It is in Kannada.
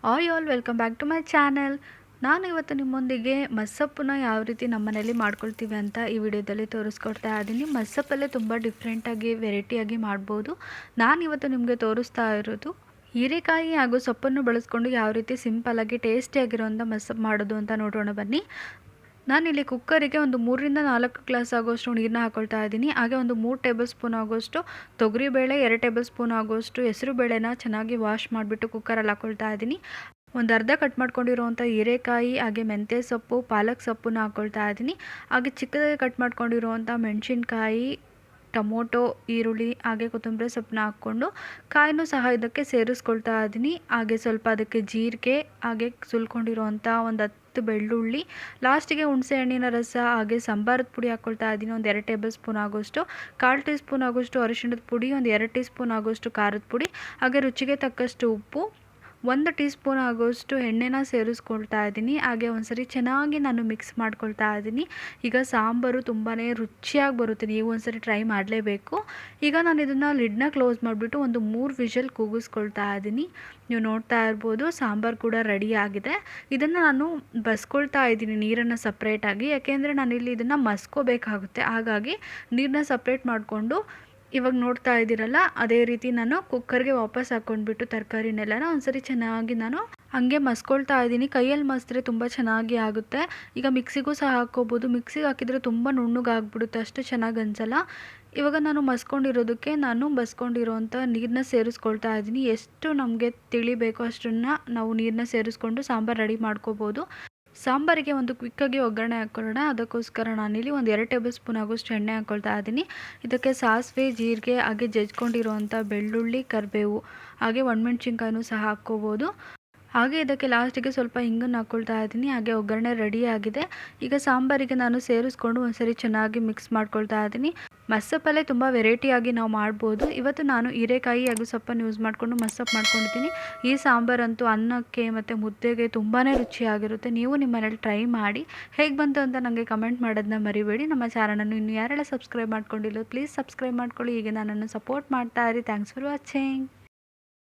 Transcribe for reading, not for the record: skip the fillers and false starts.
Hi all welcome back to my channel. ನಾನು ಇವತ್ತು ನಿಮ್ಮೊಂದಿಗೆ ಮಸ್ಸಪ್ಪನ್ನ ಯಾವ ರೀತಿ ನಮ್ಮ ಮನೇಲಿ ಮಾಡ್ಕೊಳ್ತೀವಿ ಅಂತ ಈ ವಿಡಿಯೋದಲ್ಲಿ ತೋರಿಸ್ಕೊಡ್ತಾ ಇದ್ದೀನಿ. ಮಸ್ಸಪ್ಪಲ್ಲೇ ತುಂಬ ಡಿಫ್ರೆಂಟಾಗಿ ವೆರೈಟಿಯಾಗಿ ಮಾಡ್ಬೋದು. ನಾನು ಇವತ್ತು ನಿಮಗೆ ತೋರಿಸ್ತಾ ಇರೋದು ಹೀರೆಕಾಯಿ ಹಾಗೂ ಸೊಪ್ಪನ್ನು ಬಳಸ್ಕೊಂಡು ಯಾವ ರೀತಿ ಸಿಂಪಲ್ಲಾಗಿ ಟೇಸ್ಟಿಯಾಗಿರೋಂಥ ಮಸ್ಸಪ್ಪು ಮಾಡೋದು ಅಂತ ನೋಡೋಣ ಬನ್ನಿ. ನಾನಿಲ್ಲಿ ಕುಕ್ಕರಿಗೆ ಒಂದು 3-4 ಗ್ಲಾಸ್ ಆಗೋಷ್ಟು ನೀರನ್ನ ಹಾಕ್ಕೊಳ್ತಾ ಇದ್ದೀನಿ. ಹಾಗೆ ಒಂದು 3 ಟೇಬಲ್ ಸ್ಪೂನ್ ಆಗೋಷ್ಟು ತೊಗರಿಬೇಳೆ, 2 ಟೇಬಲ್ ಸ್ಪೂನ್ ಆಗೋಷ್ಟು ಹೆಸರು ಬೇಳೆನ ಚೆನ್ನಾಗಿ ವಾಶ್ ಮಾಡಿಬಿಟ್ಟು ಕುಕ್ಕರಲ್ಲಿ ಹಾಕ್ಕೊಳ್ತಾ ಇದ್ದೀನಿ. ಒಂದು ಅರ್ಧ ಕಟ್ ಮಾಡ್ಕೊಂಡಿರೋವಂಥ ಹೀರೆಕಾಯಿ, ಹಾಗೆ ಮೆಂತ್ಯ ಸೊಪ್ಪು, ಪಾಲಕ್ ಸೊಪ್ಪನ್ನ ಹಾಕ್ಕೊಳ್ತಾ ಇದ್ದೀನಿ. ಹಾಗೆ ಚಿಕ್ಕದಾಗಿ ಕಟ್ ಮಾಡ್ಕೊಂಡಿರೋವಂಥ ಮೆಣಸಿನ್ಕಾಯಿ, ಟೊಮೊಟೊ, ಈರುಳ್ಳಿ ಹಾಗೆ ಕೊತ್ತಂಬರಿ ಸೊಪ್ಪನ್ನ ಹಾಕ್ಕೊಂಡು ಕಾಯಿನೂ ಸಹ ಇದಕ್ಕೆ ಸೇರಿಸ್ಕೊಳ್ತಾ ಇದ್ದೀನಿ. ಹಾಗೆ ಸ್ವಲ್ಪ ಅದಕ್ಕೆ ಜೀರಿಗೆ, ಹಾಗೆ ಸುಲ್ಕೊಂಡಿರೋವಂಥ ಒಂದು 10 ಬೆಳ್ಳುಳ್ಳಿ, ಲಾಸ್ಟಿಗೆ ಹುಣಸೆ ಹಣ್ಣಿನ ರಸ ಹಾಗೆ ಸಾಂಬಾರದ ಪುಡಿ ಹಾಕ್ಕೊಳ್ತಾ ಇದ್ದೀನಿ. ಒಂದು 2 ಟೇಬಲ್ ಸ್ಪೂನ್ ಆಗೋಷ್ಟು, 1/4 ಟೀ ಸ್ಪೂನ್ ಆಗೋಷ್ಟು ಅರಿಶಿಣದ ಪುಡಿ, ಒಂದು 2 ಟೀ ಸ್ಪೂನ್ ಆಗೋಷ್ಟು ಖಾರದ ಪುಡಿ, ಹಾಗೆ ರುಚಿಗೆ ತಕ್ಕಷ್ಟು ಉಪ್ಪು, 1 ಟೀ ಸ್ಪೂನ್ ಆಗೋಷ್ಟು ಎಣ್ಣೆನ ಸೇರಿಸ್ಕೊಳ್ತಾ ಇದ್ದೀನಿ. ಹಾಗೆ ಒಂದ್ಸರಿ ಚೆನ್ನಾಗಿ ನಾನು ಮಿಕ್ಸ್ ಮಾಡ್ಕೊಳ್ತಾ ಇದ್ದೀನಿ. ಈಗ ಸಾಂಬಾರು ತುಂಬಾ ರುಚಿಯಾಗಿ ಬರುತ್ತೆ, ನೀವು ಒಂದ್ಸರಿ ಟ್ರೈ ಮಾಡಲೇಬೇಕು. ಈಗ ನಾನು ಇದನ್ನು ಲಿಡ್ನ ಕ್ಲೋಸ್ ಮಾಡಿಬಿಟ್ಟು ಒಂದು 3 ವಿಷಲ್ ಕೂಗಿಸ್ಕೊಳ್ತಾ ಇದ್ದೀನಿ. ನೀವು ನೋಡ್ತಾ ಇರ್ಬೋದು ಸಾಂಬಾರು ಕೂಡ ರೆಡಿ ಆಗಿದೆ. ಇದನ್ನು ನಾನು ಬಸ್ಕೊಳ್ತಾ ಇದ್ದೀನಿ ನೀರನ್ನು ಸಪ್ರೇಟಾಗಿ, ಯಾಕೆಂದರೆ ನಾನಿಲ್ಲಿ ಇದನ್ನು ಮಸ್ಕೋಬೇಕಾಗುತ್ತೆ. ಹಾಗಾಗಿ ನೀರನ್ನ ಸಪ್ರೇಟ್ ಮಾಡಿಕೊಂಡು ಇವಾಗ ನೋಡ್ತಾ ಇದ್ದೀರಲ್ಲ, ಅದೇ ರೀತಿ ನಾನು ಕುಕ್ಕರ್ಗೆ ವಾಪಸ್ ಹಾಕ್ಕೊಂಡ್ಬಿಟ್ಟು ತರಕಾರಿನೆಲ್ಲನ ಒಂದ್ಸರಿ ಚೆನ್ನಾಗಿ ನಾನು ಹಾಗೆ ಮಸ್ಕೊಳ್ತಾ ಇದ್ದೀನಿ. ಕೈಯಲ್ಲಿ ಮಸಿದ್ರೆ ತುಂಬ ಚೆನ್ನಾಗಿ ಆಗುತ್ತೆ. ಈಗ ಮಿಕ್ಸಿಗೂ ಸಹ ಹಾಕ್ಕೋಬೋದು. ಮಿಕ್ಸಿಗೆ ಹಾಕಿದರೆ ತುಂಬ ನುಣ್ಣಗಾಗ್ಬಿಡುತ್ತೆ, ಅಷ್ಟು ಚೆನ್ನಾಗಿ ಅನಿಸಲ್ಲ. ಇವಾಗ ನಾನು ಮಸ್ಕೊಂಡಿರೋದಕ್ಕೆ ನಾನು ಬಸ್ಕೊಂಡಿರೋವಂಥ ನೀರನ್ನ ಸೇರಿಸ್ಕೊಳ್ತಾ ಇದ್ದೀನಿ. ಎಷ್ಟು ನಮಗೆ ತಿಳಿಬೇಕೋ ಅಷ್ಟನ್ನು ನಾವು ನೀರನ್ನ ಸೇರಿಸ್ಕೊಂಡು ಸಾಂಬಾರು ರೆಡಿ ಮಾಡ್ಕೋಬೋದು. ಸಾಂಬಾರಿಗೆ ಒಂದು ಕ್ವಿಕ್ಕಾಗಿ ಒಗ್ಗರಣೆ ಹಾಕ್ಕೊಳ್ಳೋಣ. ಅದಕ್ಕೋಸ್ಕರ ನಾನಿಲ್ಲಿ ಒಂದು 2 ಟೇಬಲ್ ಸ್ಪೂನ್ ಆಗೋಷ್ಟು ಎಣ್ಣೆ ಹಾಕ್ಕೊಳ್ತಾ ಇದ್ದೀನಿ. ಇದಕ್ಕೆ ಸಾಸಿವೆ, ಜೀರಿಗೆ ಹಾಗೆ ಜಜ್ಕೊಂಡಿರೋವಂಥ ಬೆಳ್ಳುಳ್ಳಿ, ಕರಿಬೇವು ಹಾಗೆ ಒಣಮೆಣ್ಸಿನ್ಕಾಯಿನೂ ಸಹ ಹಾಕ್ಕೋಬೋದು. ಹಾಗೆ ಇದಕ್ಕೆ ಲಾಸ್ಟಿಗೆ ಸ್ವಲ್ಪ ಹಿಂಗನ್ನು ಹಾಕ್ಕೊಳ್ತಾ ಇದ್ದೀನಿ. ಹಾಗೆ ಒಗ್ಗರಣೆ ರೆಡಿ ಆಗಿದೆ. ಈಗ ಸಾಂಬಾರಿಗೆ ನಾನು ಸೇರಿಸ್ಕೊಂಡು ಒಂದ್ಸರಿ ಚೆನ್ನಾಗಿ ಮಿಕ್ಸ್ ಮಾಡ್ಕೊಳ್ತಾ ಇದ್ದೀನಿ. ಮಸ್ಸಪ್ಪಲ್ಲೇ ತುಂಬ ವೆರೈಟಿಯಾಗಿ ನಾವು ಮಾಡ್ಬೋದು. ಇವತ್ತು ನಾನು ಹೀರೆಕಾಯಿ ಹಾಗೂ ಸೊಪ್ಪನ್ನು ಯೂಸ್ ಮಾಡಿಕೊಂಡು ಮಸ್ಸಪ್ಪು ಮಾಡ್ಕೊಂಡಿದ್ದೀನಿ. ಈ ಸಾಂಬಾರಂತೂ ಅನ್ನಕ್ಕೆ ಮತ್ತು ಮುದ್ದೆಗೆ ತುಂಬಾ ರುಚಿಯಾಗಿರುತ್ತೆ. ನೀವು ನಿಮ್ಮ ಮನೇಲಿ ಟ್ರೈ ಮಾಡಿ ಹೇಗೆ ಬಂತು ಅಂತ ನನಗೆ ಕಮೆಂಟ್ ಮಾಡೋದನ್ನ ಮರಿಬೇಡಿ. ನಮ್ಮ ಚಾನಲನ್ನು ಇನ್ನು ಯಾರೆಲ್ಲ ಸಬ್ಸ್ಕ್ರೈಬ್ ಮಾಡ್ಕೊಂಡಿಲ್ಲ ಪ್ಲೀಸ್ ಸಬ್ಸ್ಕ್ರೈಬ್ ಮಾಡ್ಕೊಳ್ಳಿ. ಹೀಗೆ ನನ್ನನ್ನು ಸಪೋರ್ಟ್ ಮಾಡ್ತಾ ಇರಿ. Thanks for watching.